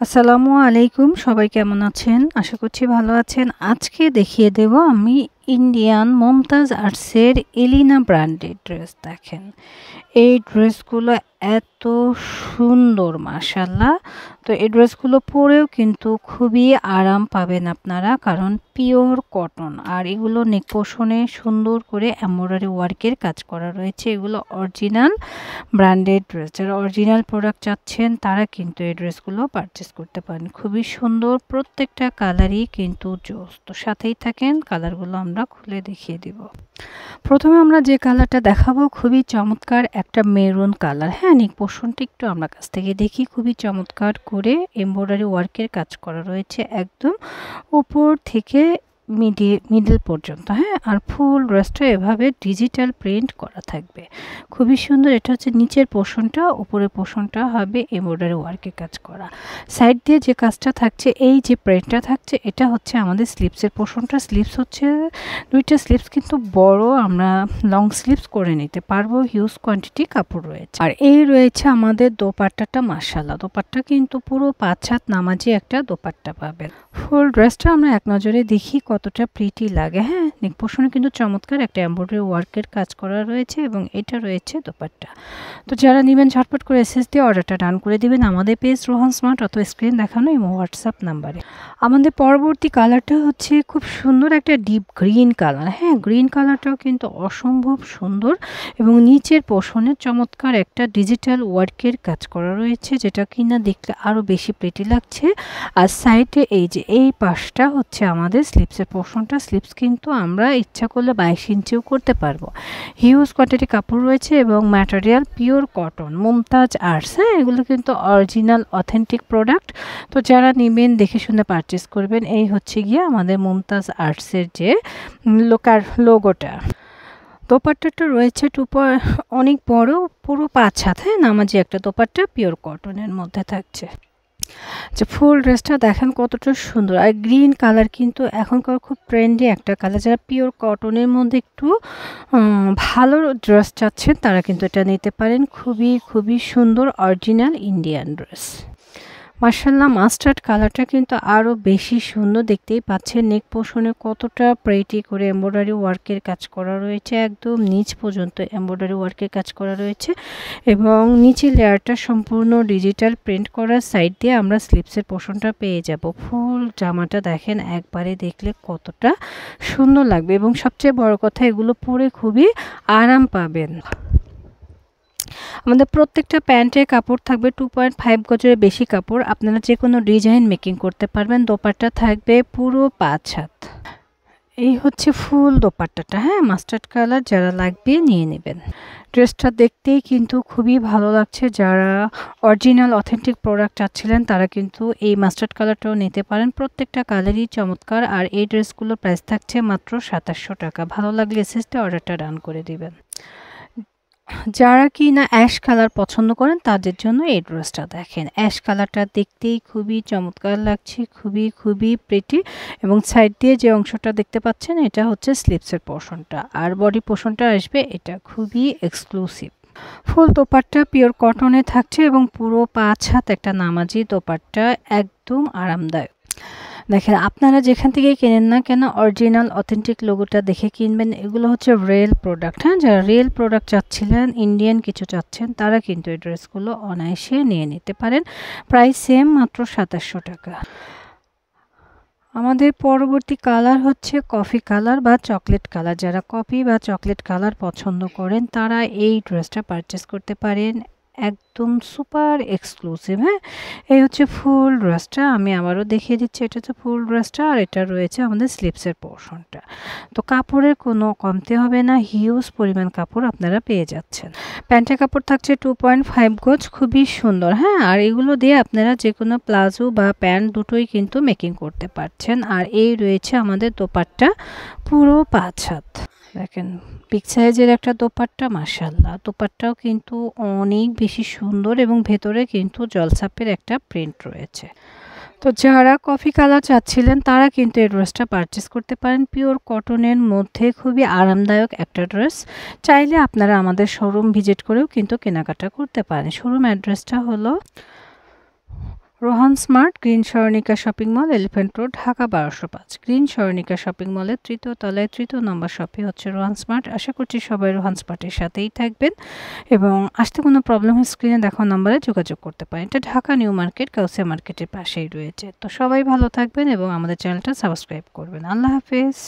আসসালামু আলাইকুম, সবাই কেমন আছেন? আশা করছি ভালো আছেন। আজকে দেখিয়ে দেব আমি ইন্ডিয়ান মমতাজ আর্টসের এলিনা ব্র্যান্ডের ড্রেস। দেখেন এই ড্রেসগুলো এত সুন্দর মাশাআল্লাহ। তো এই ড্রেসগুলো পরেও কিন্তু খুবই আরাম পাবেন আপনারা, কারণ পিওর কটন আর এগুলো নেক পোর্শনে সুন্দর করে এমব্রয়ডারি ওয়ার্কের কাজ করা রয়েছে। এগুলো অরিজিনাল ব্র্যান্ডেড ড্রেস। যারা অরিজিনাল প্রোডাক্ট চাচ্ছেন তারা কিন্তু এই ড্রেসগুলো পারচেস করতে পারেন। খুবই সুন্দর, প্রত্যেকটা কালারই কিন্তু জোস। তো সাথেই থাকেন, কালারগুলো আমরা খুলে দেখিয়ে দিব। প্রথমে আমরা যে কালারটা দেখাবো খুবই চমৎকার একটা মেরুন কালার। হ্যাঁ, নেক পোর্শনটা একটু আমরা কাছ থেকে দেখি। খুবই চমৎকার করে এমব্রয়ডারি ওয়ার্কের কাজ করা রয়েছে একদম উপর থেকে মিডল পর্যন্ত। হ্যাঁ, আর ফুল ড্রেসটা এভাবে ডিজিটাল প্রিন্ট করা থাকবে, খুবই সুন্দর। এটা হচ্ছে নিচের পোর্শনটা, উপরের পোর্শনটা হবে এমব্রয়ডারি ওয়ার্কের কাজ করা। সাইড দিয়ে যে কাজটা থাকছে, এই যে প্রিন্টটা থাকছে, এটা হচ্ছে আমাদের স্লিপসের পোর্শনটা। স্লিপস হচ্ছে দুইটা স্লিপস কিন্তু বড়, আমরা লং স্লিপস করে নিতে পারবো, হিউজ কোয়ান্টিটি কাপড় রয়েছে। আর এই রয়েছে আমাদের দোপাট্টাটা। মাশাআল্লাহ, দোপাট্টা কিন্তু পুরো 5 হাত নামাজি একটা দোপাট্টা পাবেন। ফুল ড্রেসটা আমরা এক নজরে দেখি কতটা প্রিটি লাগে। হ্যাঁ, নেক পোর্শনে কিন্তু চমৎকার একটা এমব্রয়ডারি ওয়ার্কের কাজ করা রয়েছে এবং এটা রয়েছে দোপাট্টা। তো যারা নেবেন ঝটপট করে এসএস দিয়ে অর্ডারটা ডান করে দিবেন আমাদের পেজ রোহান স্মার্ট অথবা স্ক্রিন দেখানো এই হোয়াটসঅ্যাপ নাম্বারে। আমাদের পরবর্তী কালারটা হচ্ছে খুব সুন্দর একটা ডিপ গ্রিন কালার। হ্যাঁ, গ্রিন কালারটাও কিন্তু অসম্ভব সুন্দর এবং নিচের পোর্শনে চমৎকার একটা ডিজিটাল ওয়ার্কের কাজ করা রয়েছে, যেটা কিনা দেখলে আরও বেশি প্রিটি লাগছে। আর সাইডে এই যে এই পাশটা হচ্ছে আমাদের স্লিপসের পোর্শনটা। স্লিপস কিন্তু আমরা ইচ্ছা করলে 22 ইঞ্চিও করতে পারবো। হিউজ কোয়ান্টিটি কাপড় রয়েছে এবং material pure cotton, Mumtaz arts. হ্যাঁ, এগুলো কিন্তু অরিজিনাল অথেন্টিক প্রোডাক্ট। তো যারা নেবেন দেখে শুনে পারচেস করবেন। এই হচ্ছে গিয়ে আমাদের মুমতাজ আর্টসের যে লোগোটা। দোপাট্টাটা রয়েছে অনেক বড়, পুরো 5 হাত। হ্যাঁ, নামাজি একটা দোপাট্টা পিওর কটনের মধ্যে থাকছে। যে ফুল ড্রেসটা দেখেন কতটা সুন্দর। আর গ্রিন কালার কিন্তু এখনকার খুব ট্রেন্ডি একটা কালার। যারা পিওর কটনের মধ্যে একটু ভালো ড্রেস চাচ্ছেন তারা কিন্তু এটা নিতে পারেন। খুবই খুবই সুন্দর অরিজিনাল ইন্ডিয়ান ড্রেস। মাশাআল্লাহ, মাস্টার্ড কালারটা কিন্তু আরও বেশি সুন্দর। দেখতেই পাচ্ছেন নেক পোর্শনে কতটা প্রিটি করে এমব্রয়ডারি ওয়ার্কের কাজ করা রয়েছে, একদম নিচ পর্যন্ত এমব্রয়ডারি ওয়ার্কের কাজ করা রয়েছে এবং নিচের লেয়ারটা সম্পূর্ণ ডিজিটাল প্রিন্ট করা। সাইড দিয়ে আমরা স্লিপসের পোর্শনটা পেয়ে যাব। ফুল জামাটা দেখেন একবারে দেখলে কতটা সুন্দর লাগবে এবং সবচেয়ে বড় কথা এগুলো পরে খুবই আরাম পাবেন। আমাদের প্রত্যেকটা প্যান্টের কাপড় থাকবে 2.5 গজের বেশি কাপড়। আপনারা যে কোনো ডিজাইন মেকিং করতে পারবেন। দোপাট্টা থাকবে পুরো 5 হাত। এই হচ্ছে ফুল দোপাট্টাটা। হ্যাঁ, মাস্টার্ড কালার, যারা লাগবে নিয়ে নেবেন। ড্রেসটা দেখতেই কিন্তু খুবই ভালো লাগছে। যারা অরিজিনাল অথেন্টিক প্রোডাক্ট চাচ্ছিলেন তারা কিন্তু এই মাস্টার্ড কালারটাও নিতে পারেন। প্রত্যেকটা কালারই চমৎকার। আর এই ড্রেসগুলোর প্রাইস থাকছে মাত্র 2700 টাকা। ভালো লাগলে এসএসতে অর্ডারটা ডান করে দিবেন। যারা কি না অ্যাশ কালার পছন্দ করেন তাদের জন্য এই ড্রেসটা দেখেন। অ্যাশ কালারটা দেখতেই খুবই চমৎকার লাগছে, খুবই খুবই প্রিটি। এবং সাইড দিয়ে যে অংশটা দেখতে পাচ্ছেন এটা হচ্ছে স্লিপসের পোর্শনটা, আর বডি পোর্শনটা আসবে এটা। খুবই এক্সক্লুসিভ। ফুল দোপাট্টা পিওর কটনে থাকছে এবং পুরো 5 হাত একটা নামাজি দোপাট্টা, একদম আরামদায়ক। দেখেন, আপনারা যেখান থেকে কেনেন না কেন অরিজিনাল অথেন্টিক লোগোটা দেখে কিনবেন। এগুলো হচ্ছে রিয়েল প্রোডাক্ট। হ্যাঁ, যারা রিয়েল প্রোডাক্ট চাচ্ছিলেন, ইন্ডিয়ান কিছু চাচ্ছেন, তারা কিন্তু এই ড্রেসগুলো অনায়াসে নিয়ে নিতে পারেন। প্রাইস সেম, মাত্র 2700 টাকা। আমাদের পরবর্তী কালার হচ্ছে কফি কালার বা চকলেট কালার। যারা কফি বা চকলেট কালার পছন্দ করেন তারা এই ড্রেসটা পারচেস করতে পারেন। একদম সুপার এক্সক্লুসিভ। হ্যাঁ, এই হচ্ছে ফুল ড্রেসটা। আমি আবারও দেখিয়ে দিচ্ছি, এটা হচ্ছে ফুল ড্রেসটা আর এটা রয়েছে আমাদের স্লিপসের পোর্শনটা। তো কাপড়ের কোনো কমতি হবে না, হিউজ পরিমাণ কাপড় আপনারা পেয়ে যাচ্ছেন। প্যান্টের কাপড় থাকছে 2.5 গজ, খুবই সুন্দর। হ্যাঁ, আর এগুলো দিয়ে আপনারা যে কোনো প্লাজো বা প্যান্ট দুটোই কিন্তু মেকিং করতে পারছেন। আর এই রয়েছে আমাদের দোপাট্টা, পুরো 5 হাত। দেখেন বিগ সাইজের একটা দোপাট্টা। মাশাআল্লাহ, দোপাট্টাও কিন্তু অনেক বেশি সুন্দর এবং ভেতরে কিন্তু জলছাপের একটা প্রিন্ট রয়েছে। তো যারা কফি কালার চাচ্ছিলেন তারা কিন্তু এই ড্রেসটা পারচেস করতে পারেন। পিওর কটনের মধ্যে খুবই আরামদায়ক একটা ড্রেস। চাইলে আপনারা আমাদের শোরুম ভিজিট করেও কিন্তু কেনাকাটা করতে পারেন। শোরুম অ্যাড্রেসটা হলো Rohan smart, green Saranika shopping mall, elephant road, Dhaka ১২০৫। Green Saranika shopping মলের ৩য় তলায় ৩য় নম্বর শপে হচ্ছে রোহান স্মার্ট। আশা করছি সবাই রোহান স্মার্টের সাথেই থাকবেন এবং আসতে কোনো প্রবলেম হয় স্ক্রিনে দেখানো নম্বরে যোগাযোগ করতে পারেন। এটা ঢাকা নিউ মার্কেট, গাউসিয়া মার্কেটের পাশেই রয়েছে। তো সবাই ভালো থাকবেন এবং আমাদের চ্যানেলটা সাবস্ক্রাইব করবেন। আল্লাহ হাফেজ।